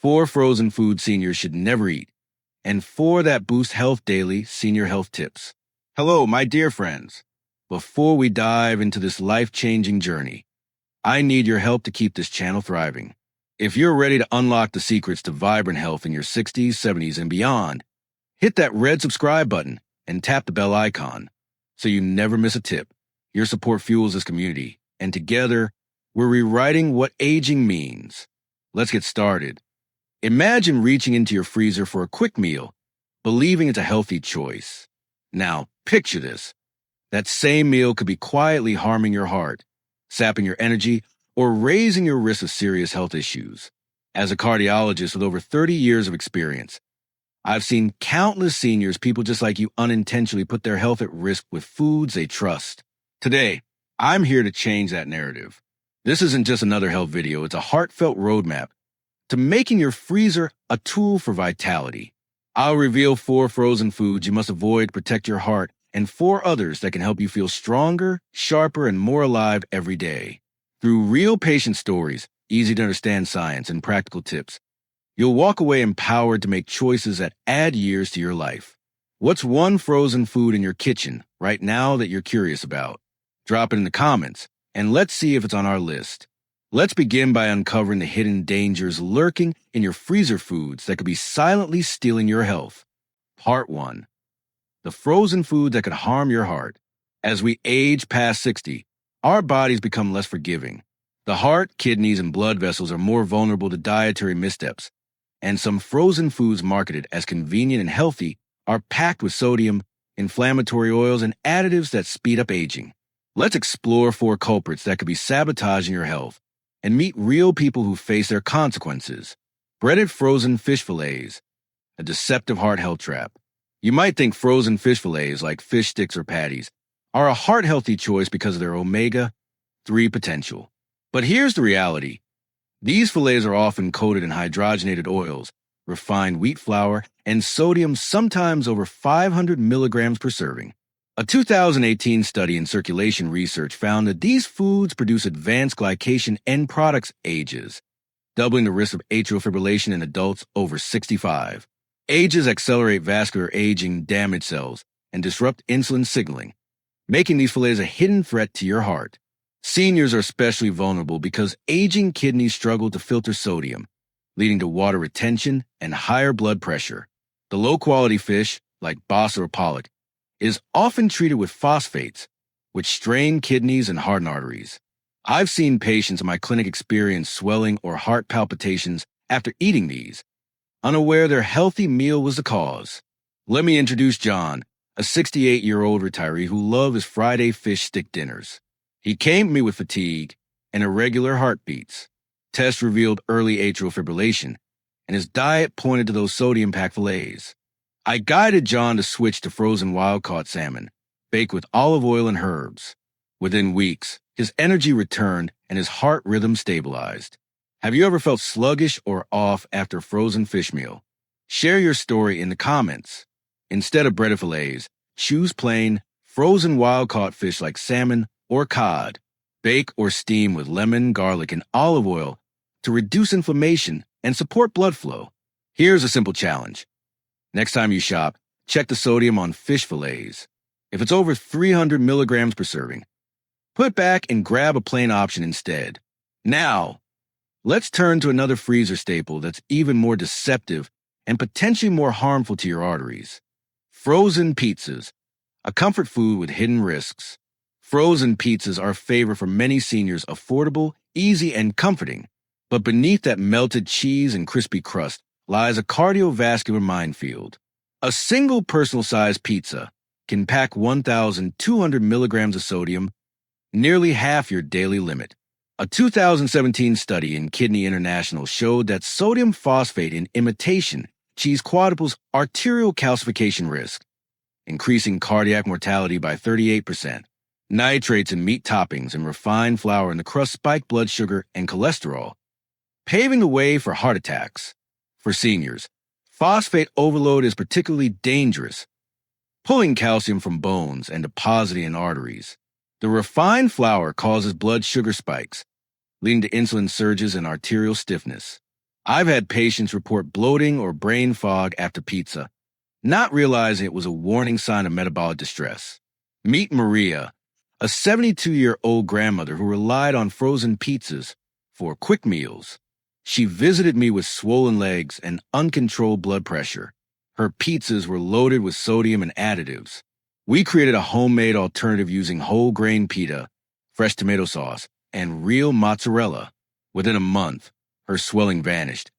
4 frozen food seniors should never eat, and 4 that boost health daily senior health tips. Hello, my dear friends. Before we dive into this life-changing journey, I need your help to keep this channel thriving. If you're ready to unlock the secrets to vibrant health in your 60s, 70s, and beyond, hit that red subscribe button and tap the bell icon so you never miss a tip. Your support fuels this community, and together, we're rewriting what aging means. Let's get started. Imagine reaching into your freezer for a quick meal, believing it's a healthy choice. Now, picture this. That same meal could be quietly harming your heart, sapping your energy, or raising your risk of serious health issues. As a cardiologist with over 30 years of experience, I've seen countless seniors, people just like you, unintentionally put their health at risk with foods they trust. Today, I'm here to change that narrative. This isn't just another health video, it's a heartfelt roadmap to making your freezer a tool for vitality. I'll reveal 4 frozen foods you must avoid to protect your heart and 4 others that can help you feel stronger, sharper, and more alive every day. Through real patient stories, easy-to-understand science, and practical tips, you'll walk away empowered to make choices that add years to your life. What's one frozen food in your kitchen right now that you're curious about? Drop it in the comments, and let's see if it's on our list. Let's begin by uncovering the hidden dangers lurking in your freezer foods that could be silently stealing your health. Part 1. The frozen food that could harm your heart. As we age past 60, our bodies become less forgiving. The heart, kidneys, and blood vessels are more vulnerable to dietary missteps, and some frozen foods marketed as convenient and healthy are packed with sodium, inflammatory oils, and additives that speed up aging. Let's explore 4 culprits that could be sabotaging your health and meet real people who face their consequences. Breaded frozen fish fillets, a deceptive heart health trap. You might think frozen fish fillets, like fish sticks or patties, are a heart-healthy choice because of their omega-3 potential. But here's the reality. These fillets are often coated in hydrogenated oils, refined wheat flour, and sodium, sometimes over 500 milligrams per serving. A 2018 study in Circulation Research found that these foods produce advanced glycation end products ages, doubling the risk of atrial fibrillation in adults over 65. Ages accelerate vascular aging, damage cells, and disrupt insulin signaling, making these fillets a hidden threat to your heart. Seniors are especially vulnerable because aging kidneys struggle to filter sodium, leading to water retention and higher blood pressure. The low-quality fish, like bass or pollock, is often treated with phosphates, which strain kidneys and harden arteries. I've seen patients in my clinic experience swelling or heart palpitations after eating these, unaware their healthy meal was the cause. Let me introduce John, a 68-year-old retiree who loved his Friday fish stick dinners. He came to me with fatigue and irregular heartbeats. Tests revealed early atrial fibrillation, and his diet pointed to those sodium-packed fillets. I guided John to switch to frozen wild-caught salmon, baked with olive oil and herbs. Within weeks, his energy returned and his heart rhythm stabilized. Have you ever felt sluggish or off after a frozen fish meal? Share your story in the comments. Instead of breaded fillets, choose plain, frozen wild-caught fish like salmon or cod. Bake or steam with lemon, garlic, and olive oil to reduce inflammation and support blood flow. Here's a simple challenge. Next time you shop, check the sodium on fish fillets. If it's over 300 milligrams per serving, put it back and grab a plain option instead. Now, let's turn to another freezer staple that's even more deceptive and potentially more harmful to your arteries. Frozen pizzas, a comfort food with hidden risks. Frozen pizzas are a favorite for many seniors, affordable, easy, and comforting. But beneath that melted cheese and crispy crust lies a cardiovascular minefield. A single personal-sized pizza can pack 1,200 milligrams of sodium, nearly half your daily limit. A 2017 study in Kidney International showed that sodium phosphate in imitation cheese quadruples arterial calcification risk, increasing cardiac mortality by 38%. Nitrates in meat toppings and refined flour in the crust spike blood sugar and cholesterol, paving the way for heart attacks. For seniors, phosphate overload is particularly dangerous, pulling calcium from bones and depositing in arteries. The refined flour causes blood sugar spikes, leading to insulin surges and arterial stiffness. I've had patients report bloating or brain fog after pizza, not realizing it was a warning sign of metabolic distress. Meet Maria, a 72-year-old grandmother who relied on frozen pizzas for quick meals. She visited me with swollen legs and uncontrolled blood pressure. Her pizzas were loaded with sodium and additives. We created a homemade alternative using whole grain pita, fresh tomato sauce, and real mozzarella. Within a month, her swelling vanished,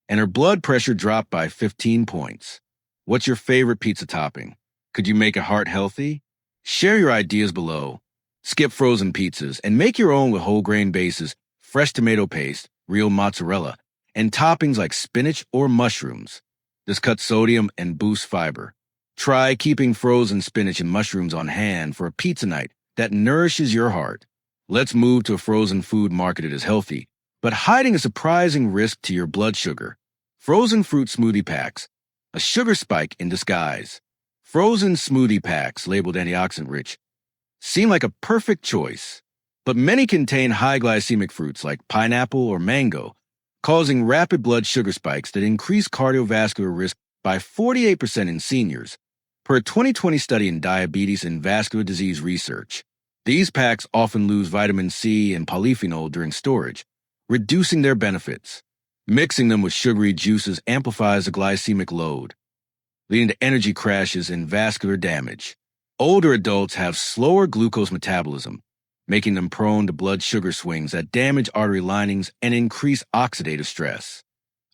and her blood pressure dropped by 15 points. What's your favorite pizza topping? Could you make it heart healthy? Share your ideas below. Skip frozen pizzas and make your own with whole grain bases, fresh tomato paste, real mozzarella, and toppings like spinach or mushrooms. This cuts sodium and boosts fiber. Try keeping frozen spinach and mushrooms on hand for a pizza night that nourishes your heart. Let's move to a frozen food marketed as healthy, but hiding a surprising risk to your blood sugar. Frozen fruit smoothie packs, a sugar spike in disguise. Frozen smoothie packs labeled antioxidant-rich seem like a perfect choice, but many contain high glycemic fruits like pineapple or mango, causing rapid blood sugar spikes that increase cardiovascular risk by 48% in seniors, per a 2020 study in diabetes and vascular disease research. These packs often lose vitamin C and polyphenol during storage, reducing their benefits. Mixing them with sugary juices amplifies the glycemic load, leading to energy crashes and vascular damage. Older adults have slower glucose metabolism, making them prone to blood sugar swings that damage artery linings and increase oxidative stress.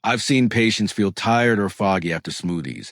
I've seen patients feel tired or foggy after smoothies,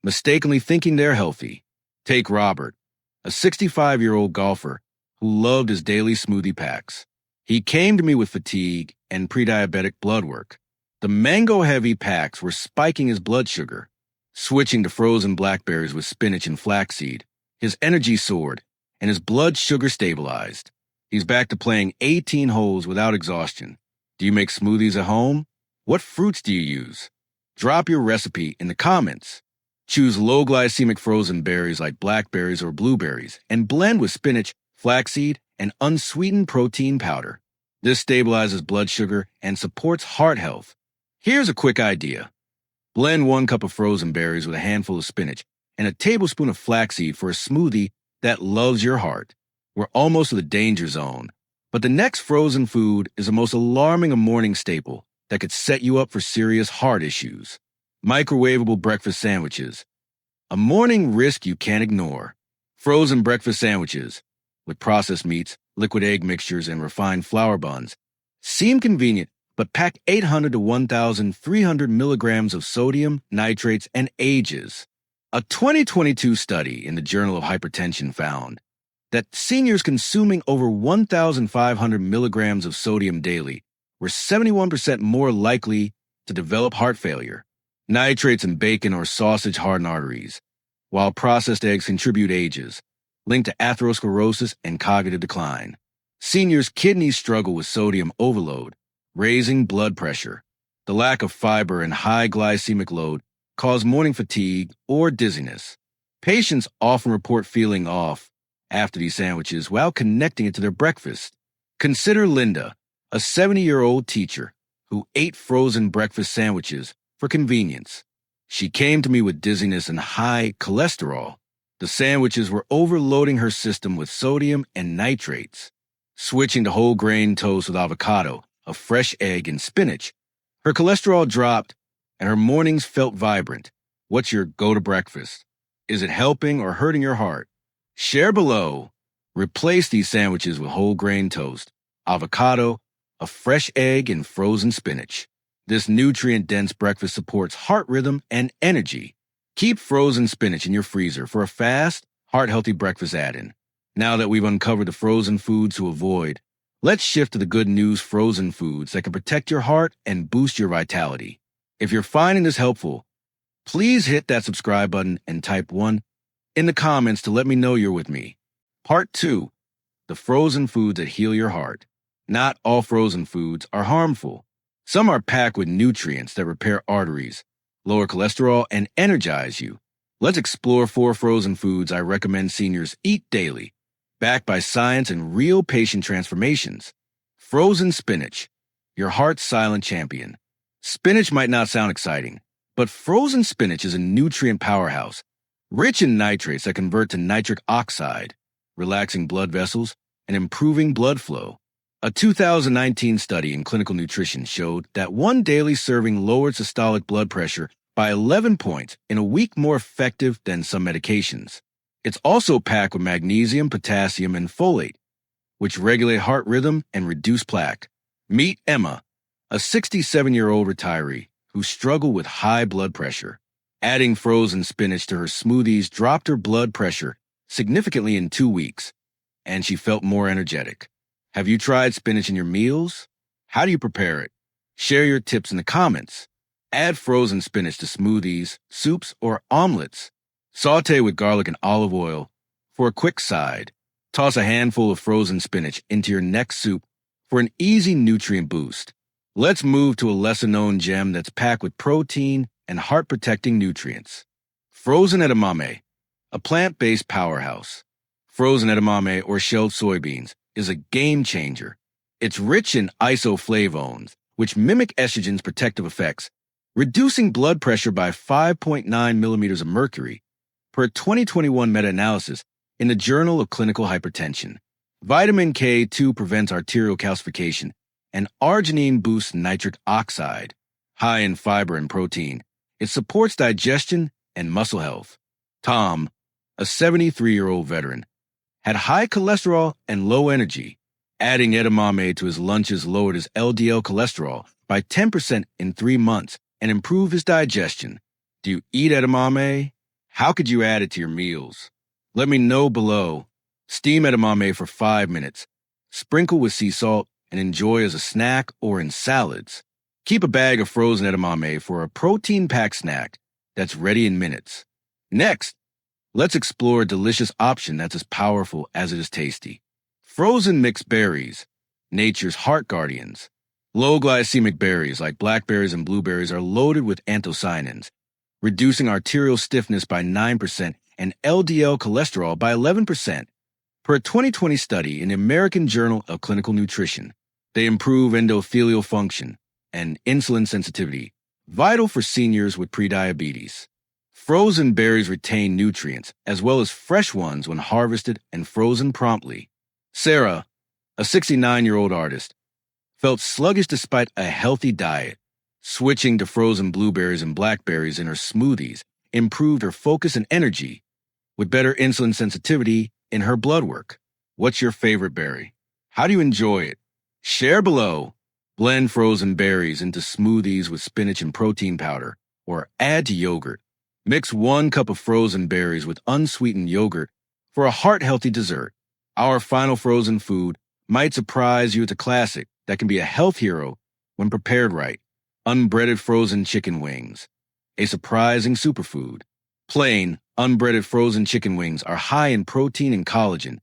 mistakenly thinking they're healthy. Take Robert, a 65-year-old golfer who loved his daily smoothie packs. He came to me with fatigue and pre-diabetic blood work. The mango-heavy packs were spiking his blood sugar. Switching to frozen blackberries with spinach and flaxseed, his energy soared and his blood sugar stabilized. He's back to playing 18 holes without exhaustion. Do you make smoothies at home? What fruits do you use? Drop your recipe in the comments. Choose low glycemic frozen berries like blackberries or blueberries and blend with spinach, flaxseed, and unsweetened protein powder. This stabilizes blood sugar and supports heart health. Here's a quick idea. Blend 1 cup of frozen berries with a handful of spinach and a tablespoon of flaxseed for a smoothie that loves your heart. We're almost to the danger zone, but the next frozen food is the most alarming a morning staple that could set you up for serious heart issues. Microwavable breakfast sandwiches. A morning risk you can't ignore. Frozen breakfast sandwiches, with processed meats, liquid egg mixtures, and refined flour buns, seem convenient, but pack 800 to 1,300 milligrams of sodium, nitrates, and ages. A 2022 study in the Journal of Hypertension found that seniors consuming over 1,500 milligrams of sodium daily were 71% more likely to develop heart failure. Nitrates in bacon or sausage harden arteries, while processed eggs contribute ages, linked to atherosclerosis and cognitive decline. Seniors' kidneys struggle with sodium overload, raising blood pressure. The lack of fiber and high glycemic load cause morning fatigue or dizziness. Patients often report feeling off after these sandwiches while connecting it to their breakfast. Consider Linda, a 70-year-old teacher who ate frozen breakfast sandwiches for convenience. She came to me with dizziness and high cholesterol. The sandwiches were overloading her system with sodium and nitrates. Switching to whole grain toast with avocado, a fresh egg, and spinach, her cholesterol dropped and her mornings felt vibrant. What's your go-to breakfast? Is it helping or hurting your heart? Share below. Replace these sandwiches with whole grain toast, avocado, a fresh egg, and frozen spinach. This nutrient-dense breakfast supports heart rhythm and energy. Keep frozen spinach in your freezer for a fast, heart-healthy breakfast add-in. Now that we've uncovered the frozen foods to avoid, let's shift to the good news frozen foods that can protect your heart and boost your vitality. If you're finding this helpful, please hit that subscribe button and type 1 in the comments to let me know you're with me. Part 2, the frozen foods that heal your heart. Not all frozen foods are harmful. Some are packed with nutrients that repair arteries, lower cholesterol, and energize you. Let's explore 4 frozen foods I recommend seniors eat daily, backed by science and real patient transformations. Frozen spinach, your heart's silent champion. Spinach might not sound exciting, but frozen spinach is a nutrient powerhouse, rich in nitrates that convert to nitric oxide, relaxing blood vessels and improving blood flow. A 2019 study in clinical nutrition showed that one daily serving lowered systolic blood pressure by 11 points in a week, more effective than some medications. It's also packed with magnesium, potassium, and folate, which regulate heart rhythm and reduce plaque. Meet Emma, a 67-year-old retiree who struggled with high blood pressure. Adding frozen spinach to her smoothies dropped her blood pressure significantly in 2 weeks, and she felt more energetic. Have you tried spinach in your meals? How do you prepare it? Share your tips in the comments. Add frozen spinach to smoothies, soups, or omelets. Saute with garlic and olive oil for a quick side. Toss a handful of frozen spinach into your next soup for an easy nutrient boost. Let's move to a lesser-known gem that's packed with protein and heart-protecting nutrients. Frozen edamame, a plant-based powerhouse. Frozen edamame or shelled soybeans is a game-changer. It's rich in isoflavones, which mimic estrogen's protective effects, reducing blood pressure by 5.9 millimeters of mercury, per a 2021 meta-analysis in the Journal of Clinical Hypertension. Vitamin K2 prevents arterial calcification, and arginine boosts nitric oxide. High in fiber and protein, it supports digestion and muscle health. Tom, a 73-year-old veteran, had high cholesterol and low energy. Adding edamame to his lunches lowered his LDL cholesterol by 10% in 3 months and improved his digestion. Do you eat edamame? How could you add it to your meals? Let me know below. Steam edamame for 5 minutes. Sprinkle with sea salt and enjoy as a snack or in salads. Keep a bag of frozen edamame for a protein-packed snack that's ready in minutes. Next, let's explore a delicious option that's as powerful as it is tasty. Frozen mixed berries, nature's heart guardians. Low glycemic berries like blackberries and blueberries are loaded with anthocyanins, reducing arterial stiffness by 9% and LDL cholesterol by 11%. Per a 2020 study in the American Journal of Clinical Nutrition, they improve endothelial function and insulin sensitivity, vital for seniors with prediabetes. Frozen berries retain nutrients, as well as fresh ones when harvested and frozen promptly. Sarah, a 69-year-old artist, felt sluggish despite a healthy diet. Switching to frozen blueberries and blackberries in her smoothies improved her focus and energy, with better insulin sensitivity in her blood work. What's your favorite berry? How do you enjoy it? Share below. Blend frozen berries into smoothies with spinach and protein powder, or add to yogurt. Mix 1 cup of frozen berries with unsweetened yogurt for a heart-healthy dessert. Our final frozen food might surprise you. It's a classic that can be a health hero when prepared right. Unbreaded frozen chicken wings, a surprising superfood. Plain, unbreaded frozen chicken wings are high in protein and collagen,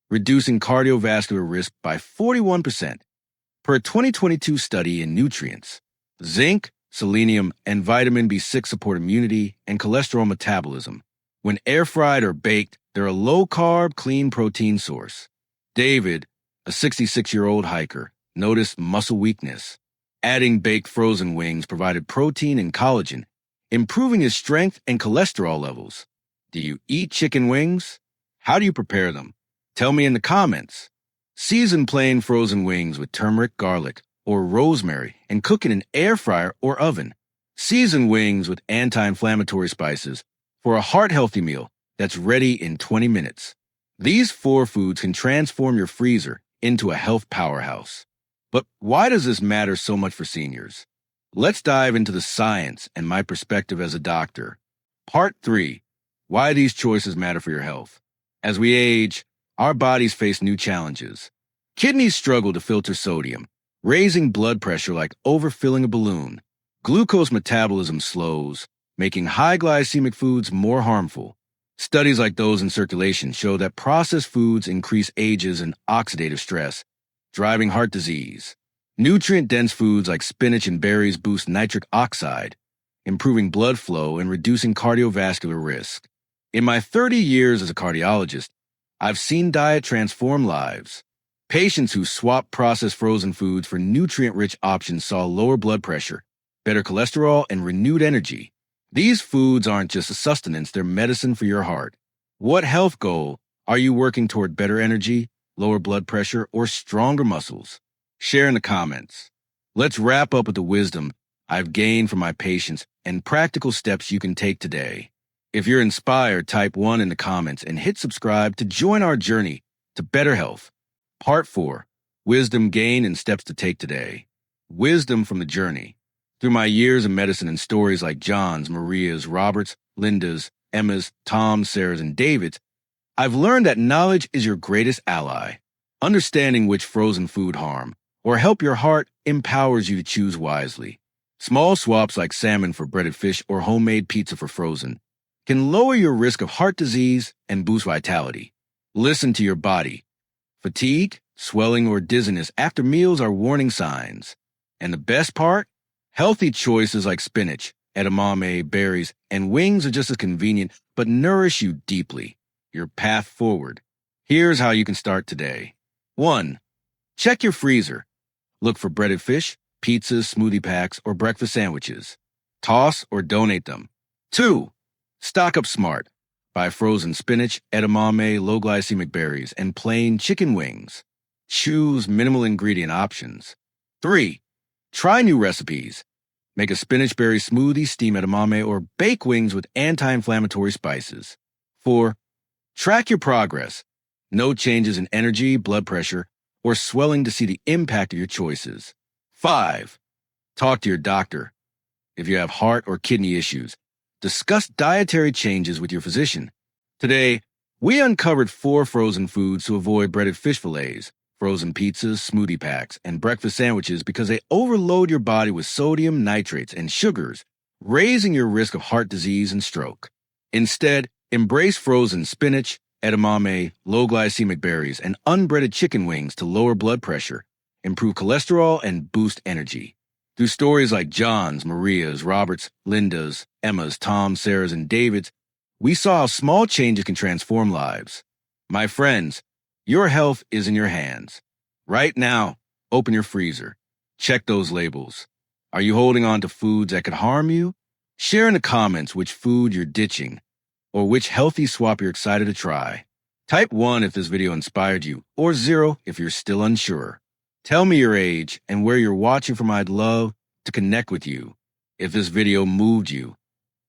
reducing cardiovascular risk by 41%. Per a 2022 study in nutrients, zinc, selenium, and vitamin B6 support immunity and cholesterol metabolism. When air-fried or baked, they're a low-carb, clean protein source. David, a 66-year-old hiker, noticed muscle weakness. Adding baked frozen wings provided protein and collagen, improving his strength and cholesterol levels. Do you eat chicken wings? How do you prepare them? Tell me in the comments. Season plain frozen wings with turmeric, garlic, or rosemary and cook in an air fryer or oven. Season wings with anti-inflammatory spices for a heart-healthy meal that's ready in 20 minutes. These 4 foods can transform your freezer into a health powerhouse. But why does this matter so much for seniors? Let's dive into the science and my perspective as a doctor. Part 3. Why these choices matter for your health. As we age, our bodies face new challenges. Kidneys struggle to filter sodium, raising blood pressure like overfilling a balloon. Glucose metabolism slows, making high glycemic foods more harmful. Studies like those in circulation show that processed foods increase ages and oxidative stress, driving heart disease. Nutrient-dense foods like spinach and berries boost nitric oxide, improving blood flow and reducing cardiovascular risk. In my 30 years as a cardiologist, I've seen diet transform lives. Patients who swapped processed frozen foods for nutrient-rich options saw lower blood pressure, better cholesterol, and renewed energy. These foods aren't just a sustenance, they're medicine for your heart. What health goal are you working toward? Better energy, lower blood pressure, or stronger muscles? Share in the comments. Let's wrap up with the wisdom I've gained from my patients and practical steps you can take today. If you're inspired, type 1 in the comments and hit subscribe to join our journey to better health. Part 4. Wisdom gained and steps to take today. Wisdom from the journey. Through my years of medicine and stories like John's, Maria's, Robert's, Linda's, Emma's, Tom's, Sarah's, and David's, I've learned that knowledge is your greatest ally. Understanding which frozen food harm or help your heart empowers you to choose wisely. Small swaps like salmon for breaded fish or homemade pizza for frozen can lower your risk of heart disease and boost vitality. Listen to your body. Fatigue, swelling, or dizziness after meals are warning signs. And the best part? Healthy choices like spinach, edamame, berries, and wings are just as convenient, but nourish you deeply. Your path forward. Here's how you can start today. 1. Check your freezer. Look for breaded fish, pizzas, smoothie packs, or breakfast sandwiches. Toss or donate them. 2. Stock up smart. Buy frozen spinach, edamame, low-glycemic berries, and plain chicken wings. Choose minimal ingredient options. 3. Try new recipes. Make a spinach berry smoothie, steam edamame, or bake wings with anti-inflammatory spices. 4. Track your progress. No changes in energy, blood pressure, or swelling to see the impact of your choices. 5. Talk to your doctor. If you have heart or kidney issues, discuss dietary changes with your physician. Today, we uncovered 4 frozen foods to avoid: breaded fish fillets, frozen pizzas, smoothie packs, and breakfast sandwiches because they overload your body with sodium, nitrates, and sugars, raising your risk of heart disease and stroke. Instead, embrace frozen spinach, edamame, low-glycemic berries, and unbreaded chicken wings to lower blood pressure, improve cholesterol, and boost energy. Through stories like John's, Maria's, Robert's, Linda's, Emma's, Tom's, Sarah's, and David's, we saw how small changes can transform lives. My friends, your health is in your hands. Right now, open your freezer. Check those labels. Are you holding on to foods that could harm you? Share in the comments which food you're ditching or which healthy swap you're excited to try. Type 1 if this video inspired you, or 0 if you're still unsure. Tell me your age and where you're watching from. I'd love to connect with you. If this video moved you,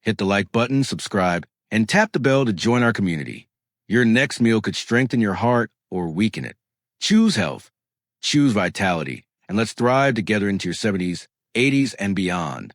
hit the like button, subscribe, and tap the bell to join our community. Your next meal could strengthen your heart or weaken it. Choose health, choose vitality, and let's thrive together into your 70s, 80s, and beyond.